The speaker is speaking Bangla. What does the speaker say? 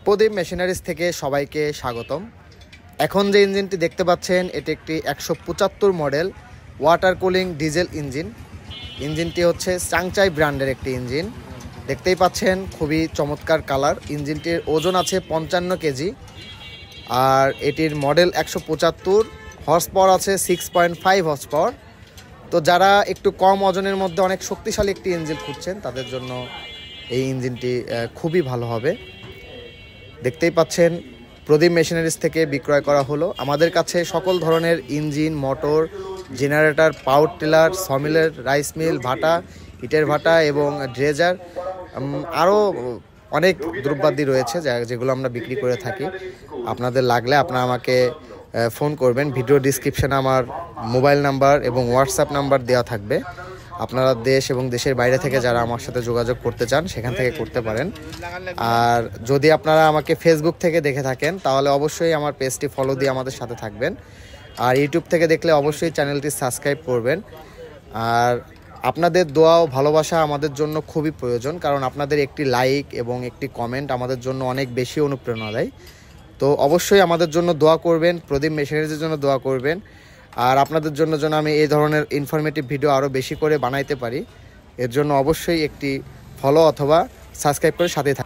প্রদীপ মেশিনারিজ থেকে সবাইকে স্বাগতম। এখন যে ইঞ্জিনটি দেখতে পাচ্ছেন এটি একটি 175 model water cooling diesel engine. ইঞ্জিনটি হচ্ছে চাংচাই ব্র্যান্ডের একটি ইঞ্জিন। দেখতেই পাচ্ছেন খুবই চমৎকার কালার। ইঞ্জিনটির ওজন আছে 55 কেজি আর এটির মডেল 175, হর্স পাওয়ার আছে 6.5 হর্স পাওয়ার। তো যারা একটু কম ওজনের মধ্যে অনেক শক্তিশালী একটি ইঞ্জিন খুঁজছেন তাদের জন্য এই ইঞ্জিনটি খুবই ভালো হবে। দেখতেই পাচ্ছেন প্রদীপ মেশিনারিজ থেকে বিক্রয় করা হলো। আমাদের কাছে সকল ধরনের engine, motor, generator, power tiller, সমিলের, রাইস মিল, ভাটা, ইটের ভাটা এবং ড্রেজার, আরও অনেক দ্রব্যাদি রয়েছে যেগুলো আমরা বিক্রি করে থাকি। আপনাদের লাগলে আপনারা আমাকে ফোন করবেন। ভিডিও ডিসক্রিপশানে আমার মোবাইল নাম্বার এবং হোয়াটসঅ্যাপ নাম্বার দেওয়া থাকবে। আপনারা দেশ এবং দেশের বাইরে থেকে যারা আমার সাথে যোগাযোগ করতে চান সেখান থেকে করতে পারেন। আর যদি আপনারা আমাকে ফেসবুক থেকে দেখে থাকেন তাহলে অবশ্যই আমার পেজটি ফলো দিয়ে আমাদের সাথে থাকবেন। আর ইউটিউব থেকে দেখলে অবশ্যই চ্যানেলটি সাবস্ক্রাইব করবেন। আর আপনাদের দোয়া ও ভালোবাসা আমাদের জন্য খুবই প্রয়োজন, কারণ আপনাদের একটি লাইক এবং একটি কমেন্ট আমাদের জন্য অনেক বেশি অনুপ্রেরণা দেয়। তো অবশ্যই আমাদের জন্য দোয়া করবেন, প্রদীপ মেশিনারিজের জন্য দোয়া করবেন। আর আপনাদের জন্য যেন আমি এই ধরনের ইনফরমেটিভ ভিডিও আরও বেশি করে বানাইতে পারি, এর জন্য অবশ্যই একটি ফলো অথবা সাবস্ক্রাইব করে সাথে থাকুন।